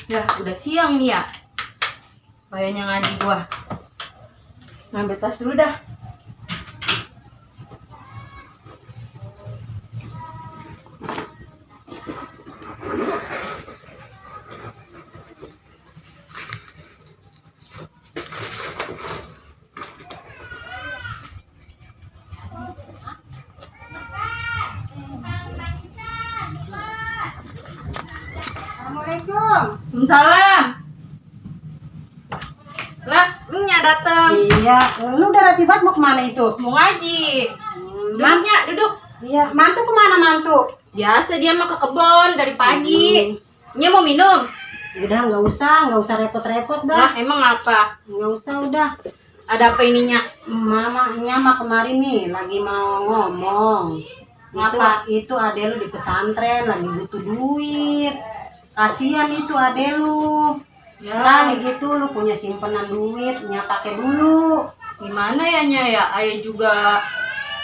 Ya, udah siang nih ya. Bayarnya ngaji gua. Ngambil tas dulu dah. Assalamualaikum. Waalaikumsalam. Lah, nya datang. Iya, lu udah rapi banget mau kemana itu? Mau ngaji. Duduknya, duduk. Iya, mantu kemana mantu? Biasa dia mah ke kebon dari pagi. Nya mau minum? Udah nggak usah repot-repot Lah, dah. emang apa? Nggak usah udah. Ada apa ininya? Mamanya mah kemarin nih lagi mau ngomong. Apa? Itu ade lu di pesantren lagi butuh duit. Kasihan itu ade lu. Ya, Kali gitu lu punya simpenan duit, pakai dulu. gimana ya Nya ya? Ayah juga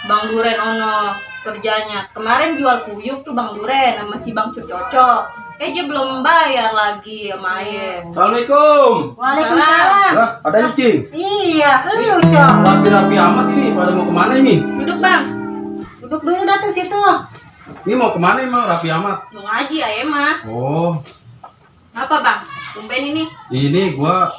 Bang Duren ono kerjanya. Kemarin jual kuyuk tuh Bang Duren sama si Bang Cucocok. Dia belum bayar lagi sama ayah. Assalamualaikum. Waalaikumsalam. Lah, ada Icing. Iya, lu Cok. Rapi-rapi amat ini. Pada mau kemana ini? Duduk Bang. Duduk dulu dah tuh situ. Ini mau kemana emang rapi amat? Mau ngaji ayah mah. Oh, Apa Bang? Tumben ini. ini gua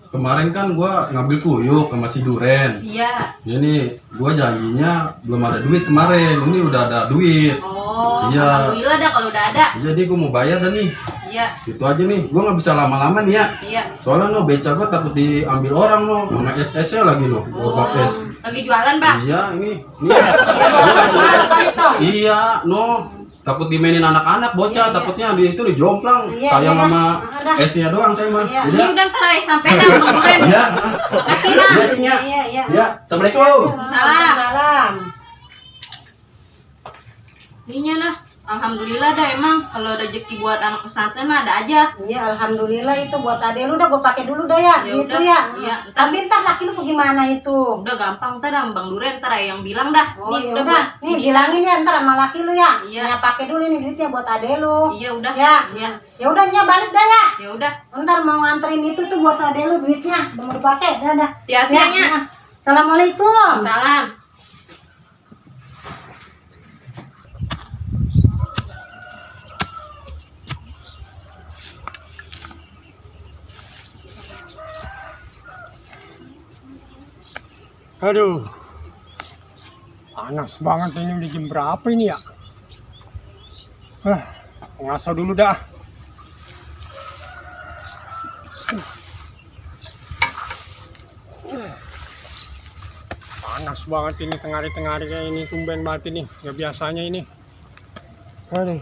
kemarin kan gua ngambil kuyuk sama si Duren. Iya. Ini gua janjinya belum ada duit kemarin. Ini udah ada duit. Oh, Iya. alhamdulillah dah kalau udah ada. Jadi gua mau bayar dah nih. Iya. Itu aja nih. Gua nggak bisa lama-lama nih ya. Iya. Soalnya no beca gua takut diambil orang no. Sama SS-nya lagi no. Oh, Gua es. lagi jualan Bang. Iya, ini. Nih. Iya, no. Takut dimainin anak-anak bocah, Iya, iya. takutnya di itu dijomplang. Iya, Sayang iya, sama dah. esnya doang saya mah. Iya. Ini Udah. udah ntar ayah sampai dah Bang Duren. Iya. Makasih Bang. Iya, Cing, ya. Iya. Ya, Assalamualaikum. Salam. Ininya nah. Alhamdulillah dah emang kalau rezeki buat anak pesantren mah ada aja. Iya, alhamdulillah itu buat ade lu udah gue pakai dulu dah ya. Ya Gitu udah. ya. Iya. Tapi ntar laki lu gimana itu? Udah gampang ntar sama Bang Duren ntar ayah yang bilang dah. Oh, Nih ya udah udah. buat Nih sini. bilangin ya ntar sama laki lu ya. Iya. Nya pakai dulu ini duitnya buat ade lu. Iya udah. Ya. Iya. Ya udah nya balik dah ya. Ya udah. Ntar mau nganterin itu tuh buat ade lu duitnya. Udah mau dipakai. Dah. Hati-hati Ya, Nya. ya. Assalamualaikum. Salam. Aduh, panas banget ini. Udah jam berapa ini ya? Ngasau dulu dah. Panas banget ini tengah-tengah kayak ini, tumben banget ini. Gak biasanya ini. Aduh.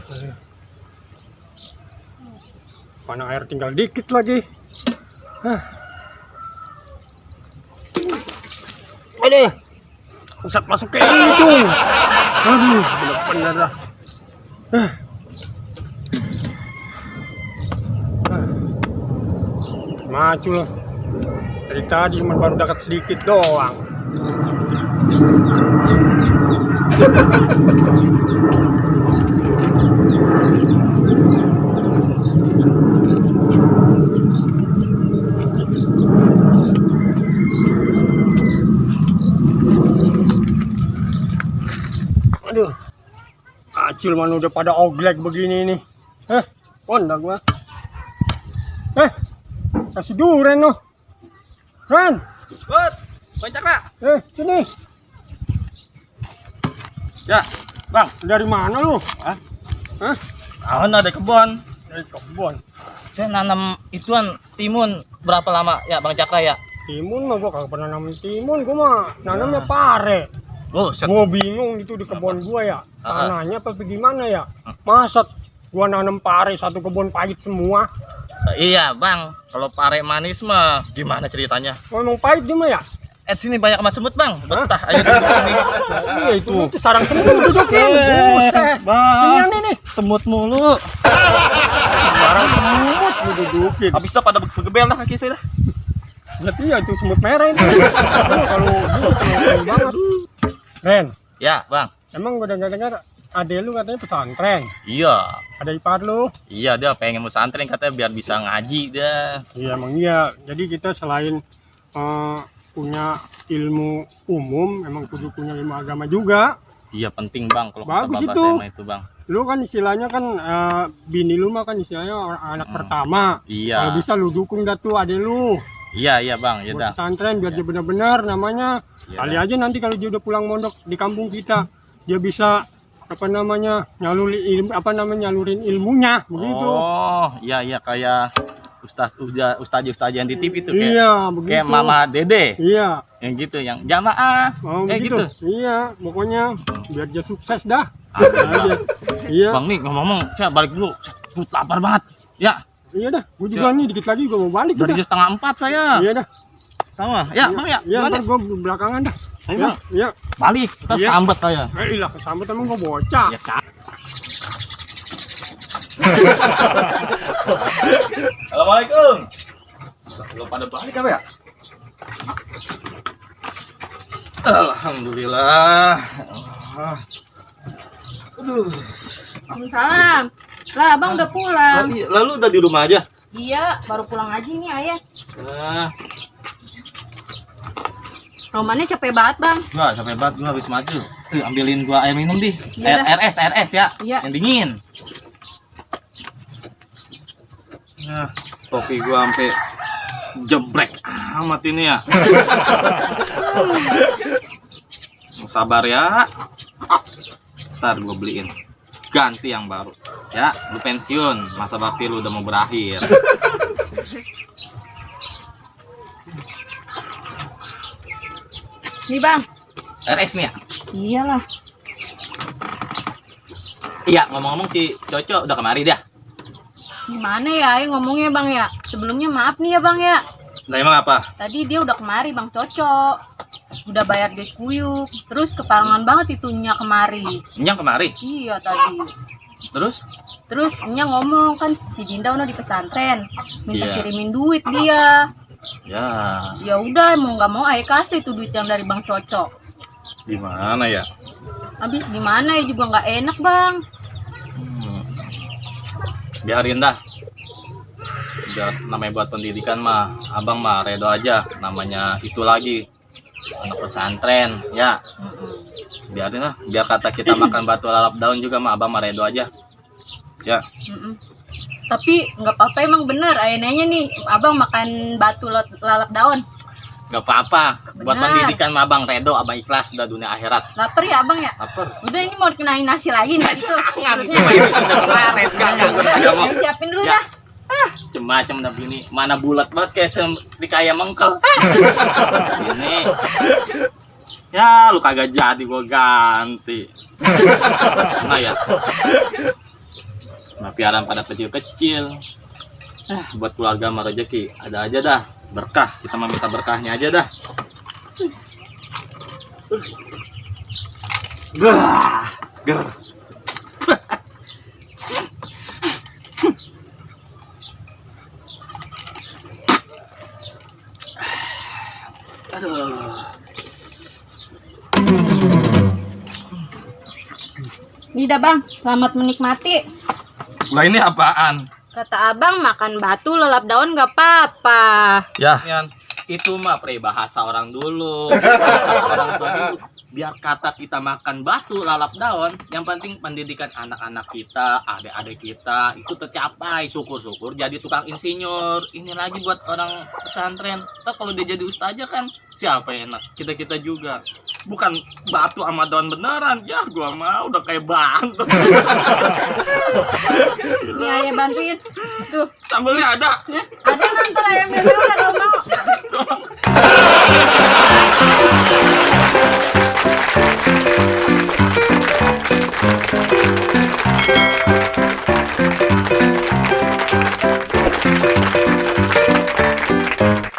Mana air tinggal dikit lagi. Aduh, pusat masuk ke hidung. Aduh, bener-bener dah. Maju loh. Dari tadi cuma baru dekat sedikit doang. Aduh, acil mana udah pada oglek begini nih. Kondak gua. Kasih Duren noh. Ren, Bud, Bang Cakra. sini. Ya, Bang. Dari mana lu? Hah? Hah? Ada kebun. Dari kebun. Saya nanam ituan timun berapa lama ya, Bang Cakra ya? Timun mah gua kagak pernah nanam timun, gua mah nanamnya pare. Oh, Gua bingung itu di kebun gua ya. Tanahnya apa gimana ya? Masa gua nanam pare satu kebun pahit semua? Iya, Bang. Kalau pare manis mah gimana ceritanya? Oh, emang pahit dia mah ya? Sini banyak sama semut, Bang. Betah, ayo duduk sini. Iya itu sarang semut duduknya. Buset. Bang. Ini nih. Semut mulu. Sarang semut didudukin. Habis dah pada bergebel dah kaki saya dah. Berarti ya itu semut merah itu. Kalau duduk keren banget. Ren, Ya, Bang. emang gua dengar-dengar adek lu katanya pesantren. Iya. Ada ipar lu? Iya, dia pengen pesantren katanya biar bisa ngaji dia. Iya emang iya. Jadi kita selain punya ilmu umum, emang kudu punya ilmu agama juga. Iya penting bang kalau kata Bagus bapak itu. saya mah itu bang. Lu kan istilahnya kan bini lu mah kan istilahnya anak pertama. Kalau Iya. bisa lu dukung dah tuh adek lu. Iya bang, ya Buat dah. pesantren biar dia benar-benar namanya. Iya Kali dah. aja nanti kalau dia udah pulang mondok di kampung kita, dia bisa nyalurin ilmunya begitu. Oh, iya kayak ustaz yang di TV itu kayak Iya, begitu. kayak Mama Dede. Iya. Yang gitu yang jamaah. Begitu. Gitu. Iya, pokoknya biar dia sukses dah. Ada, Aja. Iya. Bang nih ngomong-ngomong, saya balik dulu. Saya perut lapar banget. Ya, Iya dah, gue juga nih dikit lagi gue mau balik dari udah. jam 3:30 saya. Iya dah. Sama. Ya, Bang ya. Iya, Gimana? ntar gue belakangan dah. Ayo, Iya, Bang. iya. Balik, kita Iya. sambat saya. Ilah kesambet emang gue bocah. Ya, Kak. Assalamualaikum. Belum pada balik apa ya? Alhamdulillah. Waalaikumsalam. Lah, abang udah pulang. Lalu udah di rumah aja? Iya, baru pulang aja nih ayah. Nah, Romannya capek banget bang. gua capek banget gua habis maju. Ambilin gua air minum di. Iya dah. RS ya. Iya. Yang dingin. Nah, topi gua sampai jebrek amat ini ya. Sabar ya. Ntar gua beliin ganti yang baru. Ya, lu pensiun, masa bakti lu udah mau berakhir. Nih bang. RS nih ya. Iyalah. Iya, ngomong-ngomong si Coco udah kemari dah. Gimana ya ayah ngomongnya bang ya? Sebelumnya maaf nih ya bang ya. Nah, emang apa? Tadi dia udah kemari bang Coco. Udah bayar duit kuyuk. Terus keparangan banget itunya kemari. Nyang kemari. Iya tadi. Terus Nya ngomong kan si Dinda udah di pesantren. Minta Iya. kirimin duit dia. ya Ya udah mau nggak mau ayah kasih tuh duit yang dari bang Coco. gimana ya? Habis gimana ya juga nggak enak bang. Biarin dah. Biar namanya buat pendidikan mah, abang mah redo aja. Namanya itu lagi anak pesantren, ya. Biarin lah. Biar kata kita makan batu lalap daun juga mah, abang mah redo aja. Ya. Tapi nggak apa-apa emang bener ayahnya nih abang makan batu lalap daun. Gak apa-apa. Buat Benar. pendidikan mah abang redo, abang ikhlas udah dunia akhirat. Lapar ya abang ya? Lapar. Udah ini mau dikenain nasi lagi nih itu. Jangan, itu Perutnya. mah ini sudah kemarin. Gak mau. Ayo siapin dulu Ya. dah. Macam-macam dah ini. Mana bulat banget kayak seperti kayak mengkel. Ini. Ya, lu kagak jadi gua ganti. Nah ya. Nah, piaraan pada kecil-kecil. Buat keluarga mah rezeki ada aja dah. Berkah, kita mah minta berkahnya aja dah. Ger. Aduh. Nih dah bang, selamat menikmati. Lah ini apaan? Kata abang makan batu lalap daun nggak apa-apa. Ya, itu mah peribahasa orang dulu. Orang tua dulu. Biar kata kita makan batu lalap daun, yang penting pendidikan anak-anak kita, adik-adik kita itu tercapai. Syukur-syukur jadi tukang insinyur. Ini lagi buat orang pesantren. Ntar kalau dia jadi ustazah kan siapa yang enak? Kita-kita juga. Bukan batu sama daun beneran. Ya gua mah udah kayak bantu. Nih ayah bantuin. Tuh, Sambelnya ada. ada ntar ayah ambil dulu kalau mau.